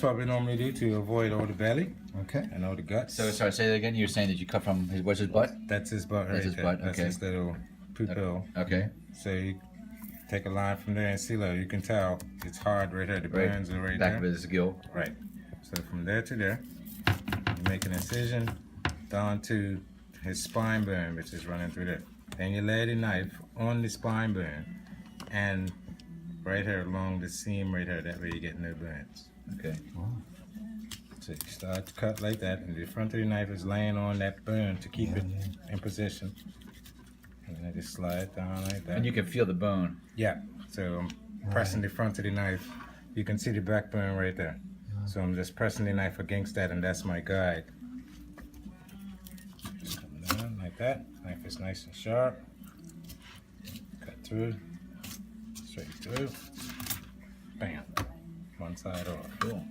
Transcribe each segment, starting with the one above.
what we normally do to avoid all the belly. Okay. And all the guts. So sorry, say that again. You were saying that you cut from what's his butt? That's his butt right That's his there. butt, That's okay. his little pupil. Okay. So you take a line from there and see, look, you can tell it's hard right here. The burns are right Back there. of his gill. Right. So from there to there, you make an incision down to his spine bone, which is running through there. Then you lay the knife on the spine bone and right here along the seam right here. That way you get no burns. Okay. Wow. So you start to cut like that, and the front of the knife is laying on that burn to keep it in position. And then just slide down like that. And you can feel the bone. Yeah. So I'm pressing the front of the knife. You can see the back burn right there. So I'm just pressing the knife against that, and that's my guide. Just come down like that. Knife is nice and sharp. Cut through, straight through. Bam. One side off. Cool.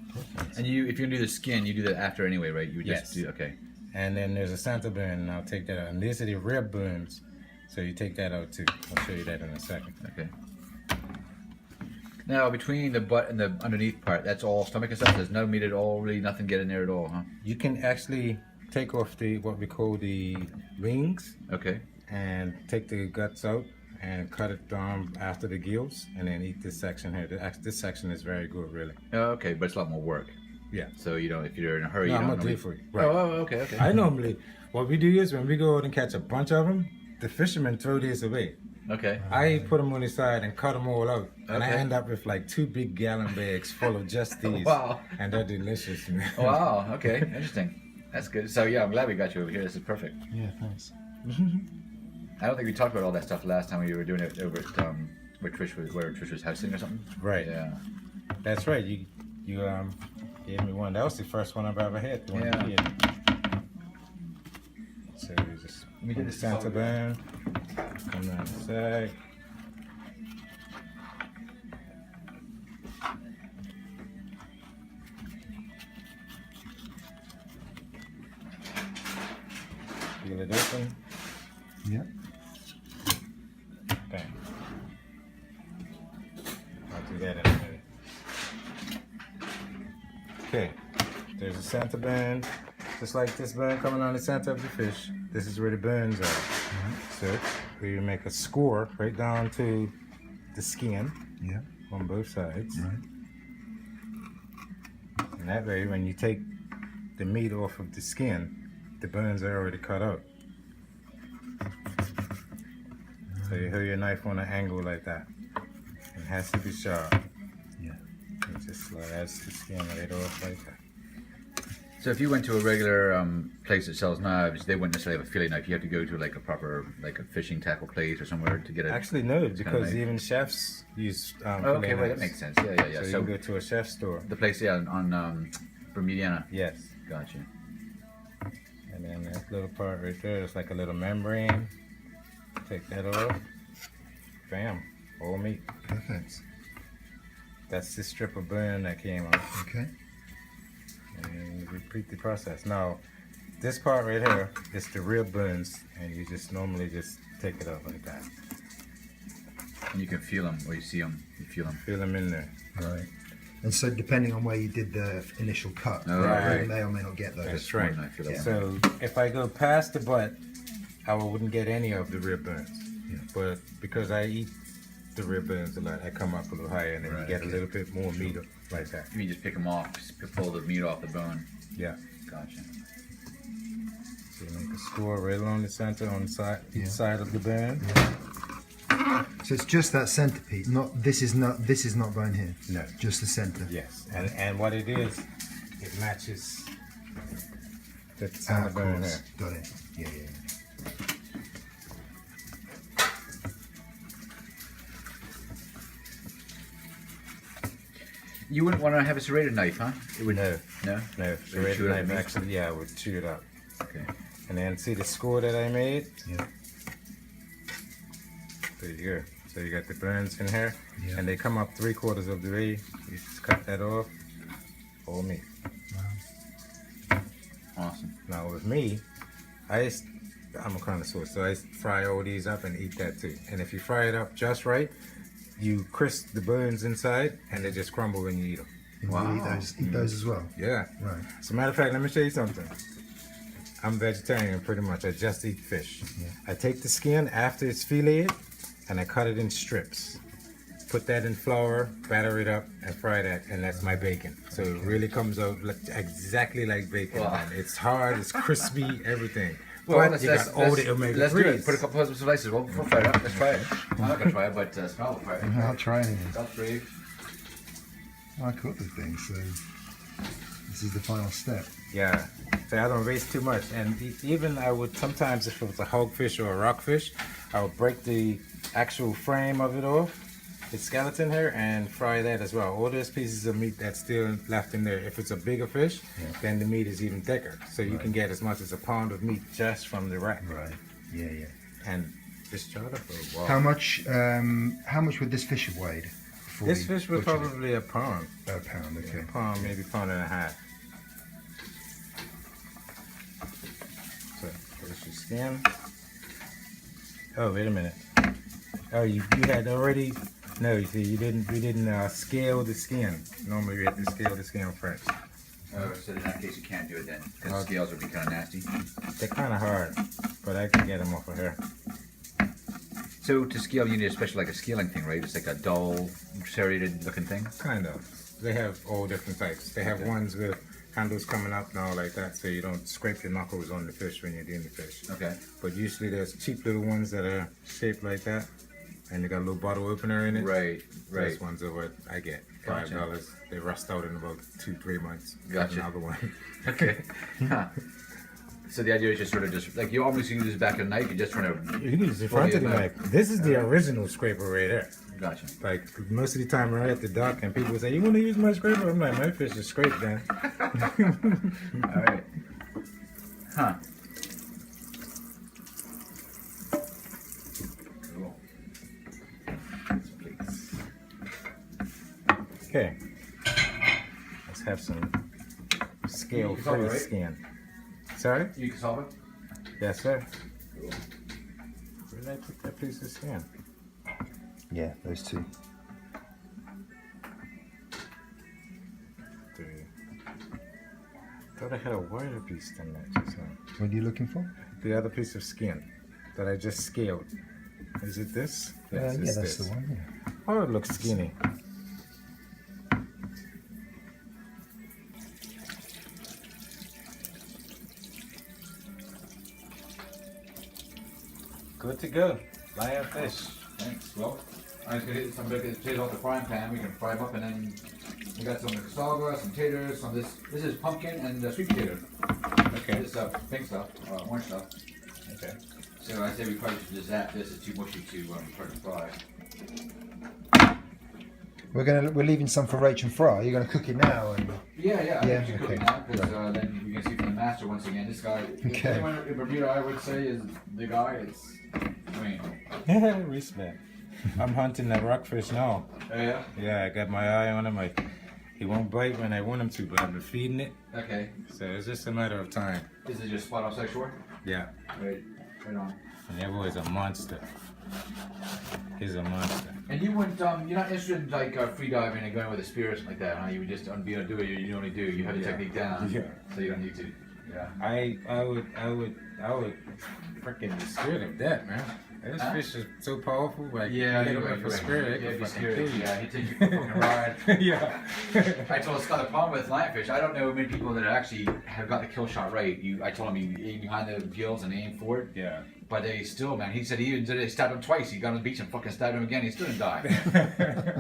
And you, if you're gonna do the skin, you do that after anyway, right? You just do, okay. And then there's a center burn, and I'll take that out. And these are the rib burns, so you take that out too. I'll show you that in a second. Okay. Now between the butt and the underneath part, that's all stomach and stuff. There's no meat at all, really nothing get in there at all, huh? You can actually take off the what we call the wings Okay. and take the guts out and cut it down after the gills, and then eat this section here. This section is very good, really. Okay, but it's a lot more work. Yeah. So you don't, if you're in a hurry, No, you I'm don't gonna do normally... it for you. Right. Oh, okay, okay. I normally, what we do is when we go out and catch a bunch of them, the fishermen throw these away. Okay. I put them on the side and cut them all out, and I Okay. end up with like 2 big gallon bags full of just these. Wow. And they're delicious. Man. Wow. Okay. Interesting. That's good. So yeah, I'm glad we got you over here. This is perfect. Yeah, thanks. I don't think we talked about all that stuff last time we were doing it over at where Trish was housing or something. Right. Yeah. That's right. You gave me one. That was the first one I've ever had. The one Yeah. you did. So you just We did the this center all- bone, come down the side. Peel it open. Yep. Bang. I'll do that in a minute. Okay, there's a center bone, just like this bone coming on the center of the fish. This is where the bones are. So we make a score right down to the skin Yeah. on both sides. Right. And that way, when you take the meat off of the skin, the bones are already cut out. So you hold your knife on an angle like that. It has to be sharp. Yeah. And just slides the skin right off like that. So if you went to a regular place that sells knives, they wouldn't necessarily have a fillet knife. You have to go to like a proper, like a fishing tackle place or somewhere to get it. Actually, no, kind of because knife. even chefs use Oh, okay, fillet well that knives. makes sense. Yeah, yeah, yeah. So, So, you can go to a chef store. the place, yeah, on Bermudiana. Yes. Gotcha. And then that little part right there is like a little membrane. Take that off. Bam. Whole meat. Perfect. That's the strip of bone that came off. Okay. And you repeat the process. Now, this part right here is the rib bones, and you just normally just take it out like that. And you can feel them, or you see them, you feel them. Feel them in there. Right. And so depending on where you did the initial cut, Oh, right. you may or may not get those. That's right. I feel that one. So if I go past the butt, I wouldn't get any of the rib bones. Yeah. But because I eat the rib bones a lot, I come up a little higher, and then Right, you get okay. a little bit more meat like that. You just pick them off, just pull the meat off the bone. Yeah. Gotcha. So you make a score right along the center on the side, each Yeah. side of the bone. So it's just that centerpiece. This is not going here. No. Just the center. Yes. And what it is, it matches the Ah, center of bone course. there. Got it. Yeah, yeah. You wouldn't want to have a serrated knife, huh? It would. No, No. no. So you The red chew it up knife the meat? actually, yeah, I would chew it up. Okay. And then see the score that I made? Yeah. There you go. So you got the bones in here, Yeah. and they come up 3/4 of the way. You just cut that off. Whole meat. Awesome. Now with me, I'm a connoisseur, so I fry all these up and eat that too. And if you fry it up just right, you crisp the bones inside, and they just crumble when you eat them. And Wow. you eat those as well. Yeah. Right. As a matter of fact, let me show you something. I'm vegetarian pretty much. I just eat fish. Yeah. I take the skin after it's filleted and I cut it in strips. Put that in flour, batter it up, and fry that, and that's my bacon. So it really comes out exactly like bacon. Wow. Man. It's hard, it's crispy, everything. Well, But you got all the omega let's do it. 3s. Put a couple of slices. We'll fry it up. Let's try it. I'm not gonna try it, but Scott will try it. I'll try anything. That's brave. I cook the thing, so this is the final step. Yeah, so I don't waste too much. And even I would sometimes, if it was a hogfish or a rockfish, I would break the actual frame of it off, the skeleton here, and fry that as well. All those pieces of meat that's still left in there. If it's a bigger fish, then the meat is even thicker. So you can get as much as a pound of meat just from the rack. Right. Yeah, yeah. And just chowder for a while. How much would this fish have weighed? before This we fish was butchered it? probably a pound. A pound, okay. A pound, maybe pound and a half. So there's your skin. Oh, wait a minute. Oh, you had already. No, you see, we didn't scale the skin. Normally we have to scale the skin first. Oh, so in that case you can't do it then, because scales would be kind of nasty. They're kind of hard, but I can get them off of here. So to scale, you need a special, like a scaling thing, right? It's like a dull, serrated looking thing. Kind of. They have all different types. They have ones with handles coming up now like that, so you don't scrape your knuckles on the fish when you're doing the fish. Okay. But usually there's cheap little ones that are shaped like that, and they got a little bottle opener in it. Right, right. Those ones are what I get. Gotcha. $5. They rust out in about 2-3 months. Gotcha. Another one. Okay. Huh. So the idea is just sort of just like you almost use this back at night. You're just trying to. You can use the front of the knife. This is the original scraper right there. Gotcha. Like most of the time we're at the dock and people say, "You want to use my scraper?" I'm like, "My fish is scraped, then." All right. Huh. Cool. Okay. Let's have some scale-free solve it, right? skin. Sorry? You can solve it. Yes, sir. Cool. Where did I put that piece of skin? Yeah, those two. 3. Thought I had a wider piece than that just now. What are you looking for? The other piece of skin that I just scaled. Is it this? Yeah, it's that's this. the one. Yeah. Oh, it looks skinny. Good to go. Lionfish. Thanks. Well, I was gonna hit some of the potatoes off the frying pan. We can fry them up, and then we got some cassava, some taters, some this. This is pumpkin and sweet potato. Okay. This pink stuff, orange stuff. Okay. So I say we probably should just zap this. It's too mushy to try to fry. We're leaving some for Rach and Fry. You're gonna cook it now, and Yeah, I Yeah, think we should cook okay. it now because then you can see from the master once again. This guy, if Okay. anyone in Bermuda, I would say is the guy. It's, I mean, Respect. I'm hunting that rockfish now. oh yeah. Yeah, I got my eye on him. He won't bite when I want him to, but I've been feeding it. Okay. So it's just a matter of time. This is just spot offside shore. Yeah. Right on. And that boy's a monster. He's a monster. And you wouldn't, you're not interested in like free diving and going with a spear or something like that, huh? You would just be able to do it. You only do. You have the Yeah. technique down. Yeah. So you don't need to. Yeah. I would freaking be scared of that, man. This Huh? fish is so powerful. Like, Yeah, you hit you're him right. with a spear, it Yeah, can be fucking scared. kill you. Yeah, he takes you for a fucking ride. Yeah. I told Scott the problem with lionfish. I don't know many people that actually have got the kill shot right. I told him you aim behind the gills and aim forward. Yeah. But they still, man. He said he even did it. Stabbed him twice. He got on the beach and fucking stabbed him again. He still didn't die.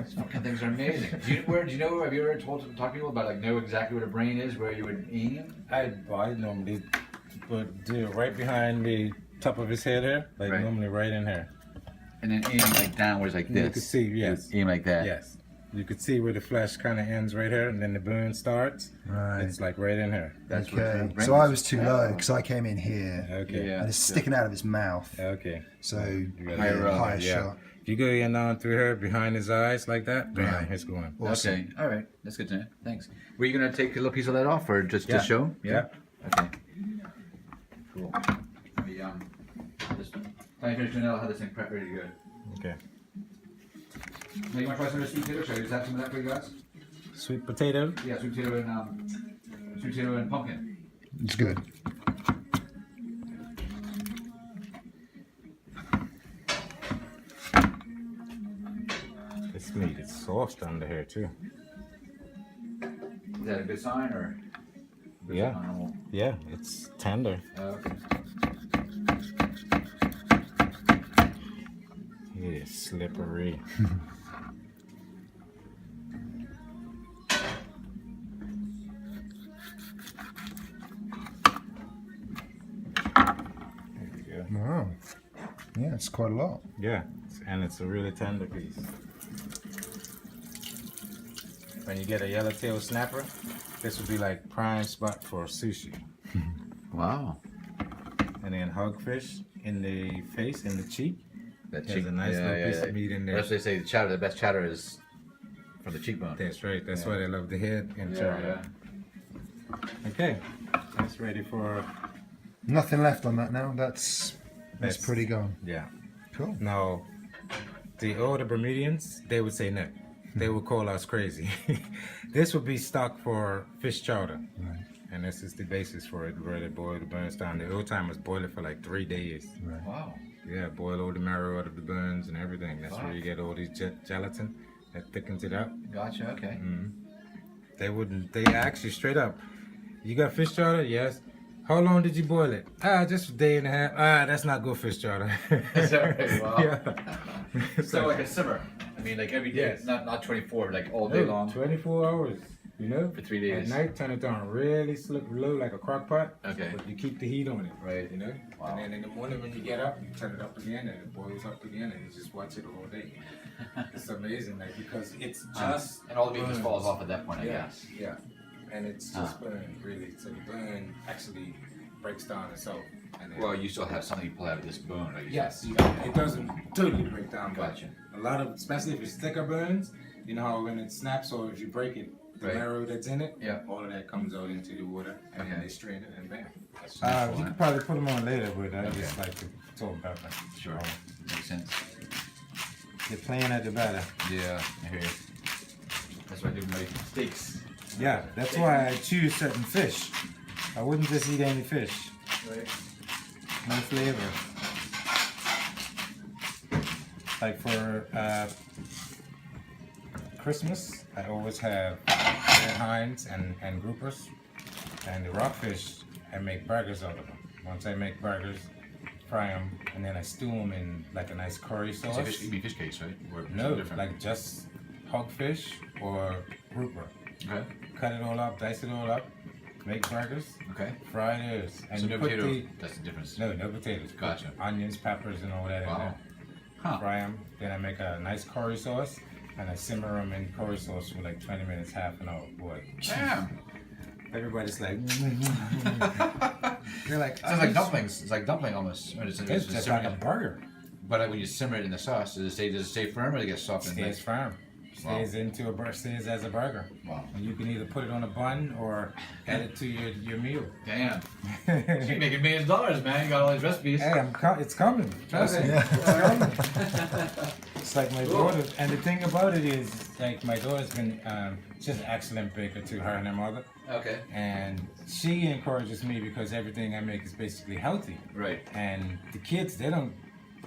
These fucking things are amazing. Do you know? Have you ever talked to people about like know exactly where the brain is, where you would aim? I normally would do it right behind the top of his head here, like Right. normally right in here. And then aim like downwards like this. You could see, yes. Aim like that. Yes. You could see where the flesh kind of ends right here, and then the burn starts. right. It's like right in here. That's where Okay. the brain So I is. was too low because I came in here, Okay. Yeah. and it's sticking out of his mouth. Okay. So gotta Higher yeah, up, higher Yeah. shot. If you go in on through here, behind his eyes like that, bam, Right. it's going. Awesome. Okay. All right. That's good to know. Thanks. Were you gonna take a little piece of that off, or just to show? Yeah. Okay. Cool. Let me just when I finish doing that, I'll have this thing prepped ready to go. Okay. Now you want to try some of the sweet potato? Should I just have some of that for you guys? Sweet potato. Yeah, sweet potato and pumpkin. It's good. This meat is soft under here too. Is that a good sign or? Yeah. Normal? Yeah, it's tender. Okay. It is slippery. There we go. Wow. Yeah, it's quite a lot. Yeah, and it's a really tender piece. When you get a yellowtail snapper, this would be like prime spot for sushi. Wow. And then hogfish in the face, in the cheek. That There's a nice little piece of meat in there. That's what they say. The best chatter is from the cheekbone. That's right. That's why they love the head and chowder. Okay, that's ready for. Nothing left on that now. That's pretty gone. Yeah. Cool. Now, the older Bermudians, they would say no. They would call us crazy. This would be stock for fish chowder. Right. And this is the basis for it, where they boil the burns down. The old timers boil it for like 3 days. Right. Wow. Yeah, boil all the marrow out of the burns and everything. That's where you get all these gelatin that thickens it up. Gotcha. Okay. They ask you straight up, you got fish chowder? Yes. How long did you boil it? Just a day and a half. That's not good fish chowder. Is that right? Wow. Yeah. So like a simmer. I mean, like every day. Yes. Not 24, like all day long. 24 hours. You know? For 3 days. At night, turn it down really low like a crock pot. Okay. But you keep the heat on it. Right. You know? Wow. And then in the morning when you get up, you turn it up again and it boils up again and you just watch it all day. It's amazing, like, because it's just and all the meat just burns. falls off at that point, I Yeah, guess. yeah. And it's just burn, really. So the burn actually breaks down itself. And then, Well, you still have something you pull out of this bone, right? yes, it doesn't totally break down. Gotcha. But a lot of, especially if it's thicker burns, you know how when it snaps or if you break it, the Right. marrow that's in it, Yeah. all of that comes out into the water, and then Okay. they strain it and bam. That's That's you fine. could probably put them on later, but I Okay. just like to talk about that. Sure. Makes sense. You're playing at the batter. Yeah, I hear you. That's why I do my steaks. Yeah, that's why I choose certain fish. I wouldn't just eat any fish. Right. No flavor. Like for Christmas, I always have red hinds and groupers. And the rockfish, I make burgers out of them. Once I make burgers, fry them, and then I stew them in like a nice curry sauce. You mean fish cakes, right? Or No, something different? like just hogfish or grouper. Okay. Cut it all up, dice it all up, make burgers, Okay. fry those. And So you no put potato. the, That's the difference. no potatoes. Gotcha. Onions, peppers, and all that in Wow. there. Huh. Fry them. Then I make a nice curry sauce, and I simmer them in curry sauce for like 20 minutes, half an hour. Boy, Damn. everybody's like, they're like, Sounds like dumplings. It's like dumpling almost. Or It's just like a burger. But when you simmer it in the sauce, does it stay firm or does it get soft and Stays firm. Stays stays as a burger. Wow. And you can either put it on a bun or add it to your meal. Damn. You're making millions of dollars, man. You got all these recipes. Hey, it's coming. Trust me. Yeah. It's coming. It's like my daughter, and the thing about it is, like my daughter's been she's an excellent baker too, her and her mother, Okay. and she encourages me because everything I make is basically healthy. Right. And the kids, they don't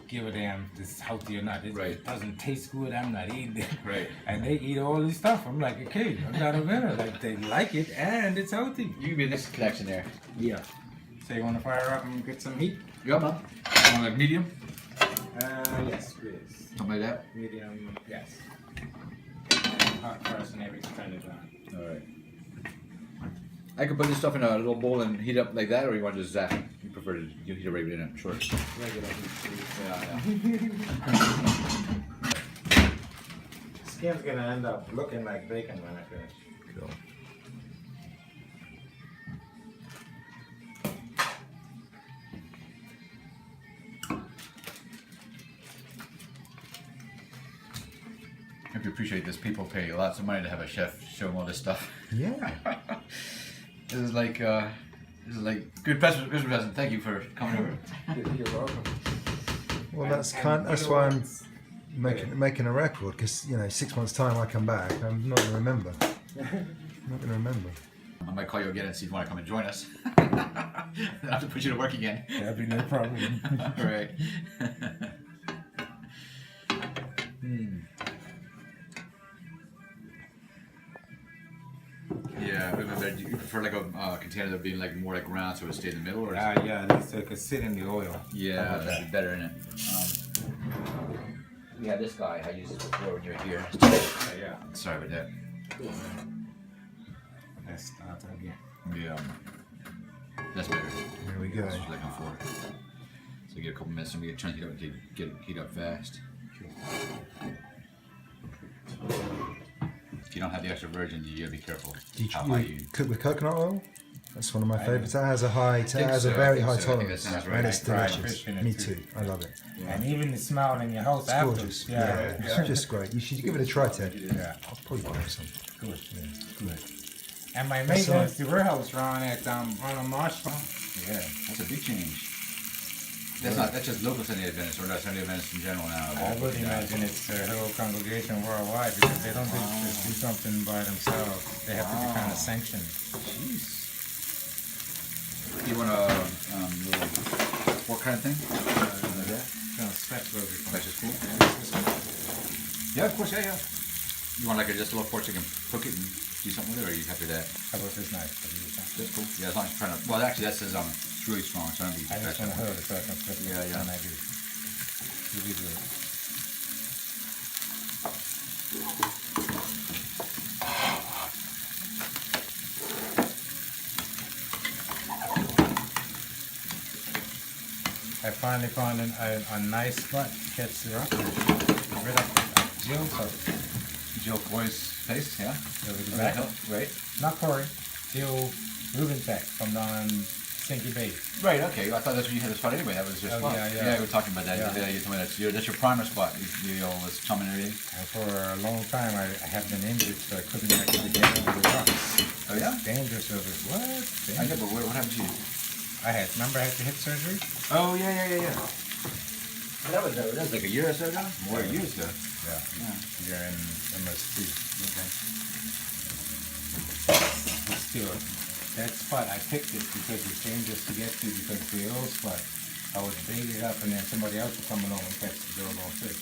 give a damn if it's healthy or not. It Right. doesn't taste good, I'm not eating it. Right. And they eat all this stuff. I'm like, okay, I'm not a winner. Like they like it and it's healthy. You can be the next connection there. Yeah. So you want to fire up and get some heat? Yeah, man. Want like medium? Yes, please. Something like that? Medium, yes. Hot first and everything turn it on. Alright. I could put this stuff in a little bowl and heat up like that, or you want to just zap it? You prefer to heat it right in it? Sure. Regular heat, please. Yeah. Skin's gonna end up looking like bacon when I finish. Cool. If you appreciate this, people pay lots of money to have a chef show them all this stuff. Yeah. This is like good Christmas present. Thank you for coming over. You're welcome. Well, that's And that's you know why I'm what's- making a record, because 6 months time I come back, I'm not gonna remember. I'm not going to remember. I might call you again and see if you want to come and join us. I have to put you to work again. That'd be no problem. All right. Yeah, but do you prefer like a container that being like more like round so it stay in the middle, or? Yeah, at least it could sit in the oil. Yeah, that'd be better in it. Yeah, this guy I used this before when you were here. Yeah. Sorry about that. Let's start again. Yeah, that's better. Here we go. That's what I'm looking for. So get a couple minutes and we get trying to get it heat up fast. If you don't have the extra virgin, you gotta be careful how high you. Cook with coconut oil? That's one of my I favourites. That has a high, think a so, very I think high so. I think tolerance, that sounds right. and it's I fried delicious. fish in it Me too. too. I love it. And even the smell in your house It's after. gorgeous. Yeah. It's just great. You should give it a try, Ted. Yeah. I'll probably buy some. Good. Good. And my That's maintenance, the warehouse run at on a marsh farm. Yeah, that's a big change. That's just local Sunday Adventists, or that's Sunday Adventists in general now. I would imagine it's the whole congregation worldwide because they don't just do something by themselves. They have to be kind of sanctioned. Jeez. You want a little what kind of thing? Kind of spectral. That's just cool. Yeah, of course, yeah. You want like just a little pork chicken, cook it and do something with it, or are you happy with that? How about this knife? That's cool. Yeah, as long as you're trying to. Well, actually, that says it's really strong, so I don't need I just want to hold it so I can flip it. Yeah, yeah. And I do. Really good. I finally found a nice spot to catch the rockfish. Right up Jill's house. Jill Foy's place, yeah. Over the Right. back. Right. Not Corey. Jill Rubenbeck from down Stinky Bay. Right. Okay. I thought that's where you had the spot anyway. That was your Oh, spot. yeah, yeah. Yeah, we were talking about that. Yeah. Yeah, you told me that's your primer spot. You was chum and everything. And for a long time, I have been injured, so I couldn't actually get over the rocks. Oh yeah. Dangerous over it. What? I know, but what happened to you? Remember I had the hip surgery? Oh yeah. That was like a year or so ago. More years ago. Yeah. You're in MS2. Okay. But still, that spot, I picked it because it's dangerous to get to because the old spot, I would bait it up and then somebody else would come along and catch the doggone fish.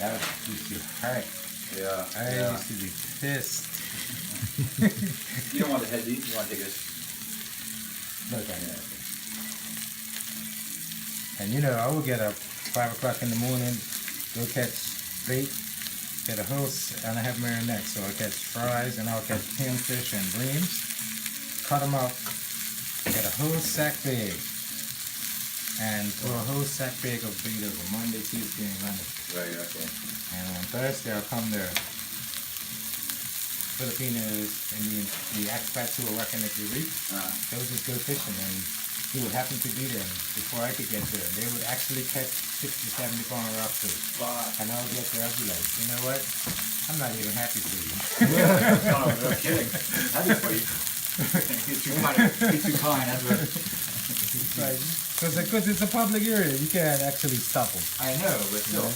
That used to hurt. Yeah. I used to be pissed. You don't want the head deep. You want to take this. Look at that. And you know, I would get up 5 o'clock in the morning, go catch bait, get a hose, and I have marinette. So I'll catch fries and I'll catch pinfish and breams, cut them up, get a whole sack bag, and throw a whole sack bag of bait over Monday, Tuesday, and Wednesday. Right. Okay. And on Thursday I'll come there. Filipinos and the expats who are working at the reef, they would just go fishing and we would happen to be there before I could get there. They would actually catch 60, 70 pound rockfish. And I would get there, I'd be like, you know what? I'm not even happy for you. No, no kidding. Happy for you. He's too kind. That's what. Because it's a public area, you can't actually stop them. I know, but still,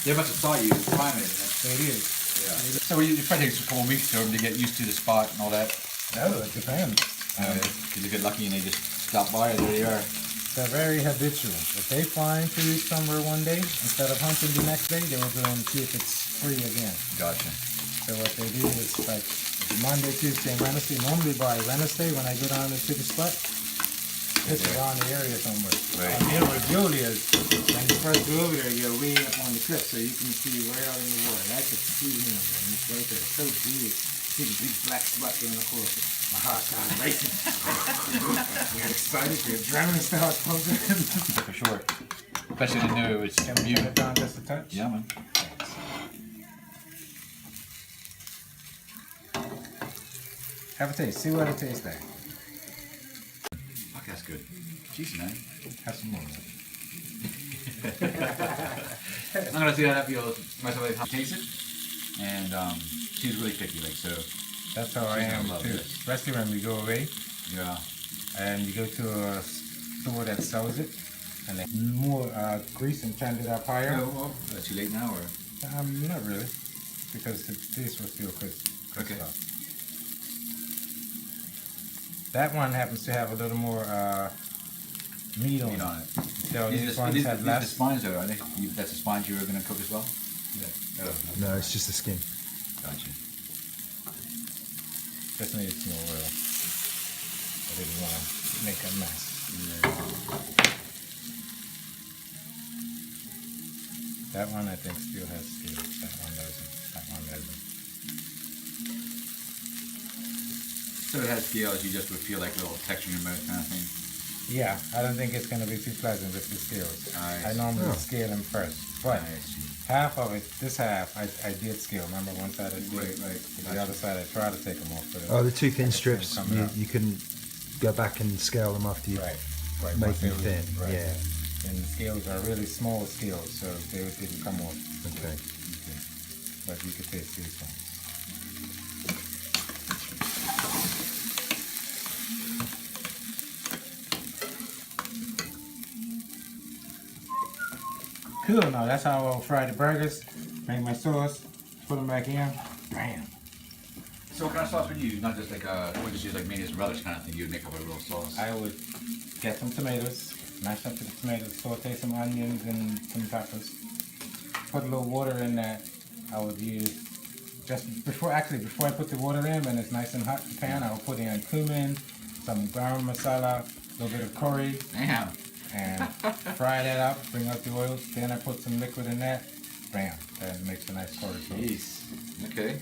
they must have saw you priming it. It is. Yeah. So it probably takes a couple of weeks for them to get used to the spot and all that. No, it depends. Because you get lucky and they just stop by and there they are. They're very habitual. If they find food somewhere one day, instead of hunting the next day, they will go and see if it's free again. Gotcha. So what they do is like Monday, Tuesday, and Wednesday. Normally by Wednesday when I go down to the spot, it's around the area somewhere. Right. And here with Julia's, when you first go over there, you're way up on the cliff so you can see right out in the water. I could see him and it's right there. It's so big. See the big black spot there, and of course my heart started racing. You're excited, your adrenaline starts pumping. For sure. Especially to know it's Can we you. turn it down just a touch? Yeah, man. Have a taste. See what it tastes like. Fuck, that's good. Jeez, man. Have some more. I'm gonna see that feel myself like taste it. And she's really picky, like so. That's how I am love too. it. Especially when we go away Yeah. and you go to a store that sells it and they more grease and turned it up higher. Oh, well, too late now, or? Not really, because the taste was still crisp. Good Okay. stuff. That one happens to have a little more meat on Meat it. on it. So these ones These have the less. spines though, are they? That's the spines you were going to cook as well? Yeah. No, it's just the skin. Gotcha. Just needed some more oil. I didn't want to make a mess. That one I think still has scales. That one doesn't. That one doesn't. So it has scales, you just would feel like a little texture in your mouth kind of thing? Yeah, I don't think it's going to be too pleasant with the scales. I I normally Oh. scale them first. But I see. half of it, this half, I did scale. Remember one side I did, Right. the other side I tried to take them off. But Oh, the two thin strips, coming out. you couldn't go back and scale them after you Right, right. make once them it was- thin. right. Yeah. And the scales are really small scales, so they didn't come off. Okay. But you could taste these ones. Cool, now that's how I'll fry the burgers. Make my sauce, put them back in. Bam. So what kind of sauce would you use? Not just like would just use like mayonnaise and relish kind of thing. You'd make up a real sauce. I would get some tomatoes, mash up the tomatoes, saute some onions and some peppers. Put a little water in that. I would use just before I put the water in, when it's nice and hot the pan, I will put in cumin, some garam masala, a little bit of curry, Damn. and fry that up, bring up the oils. Then I put some liquid in that. Bam, that makes a nice curry sauce. Jeez. Okay.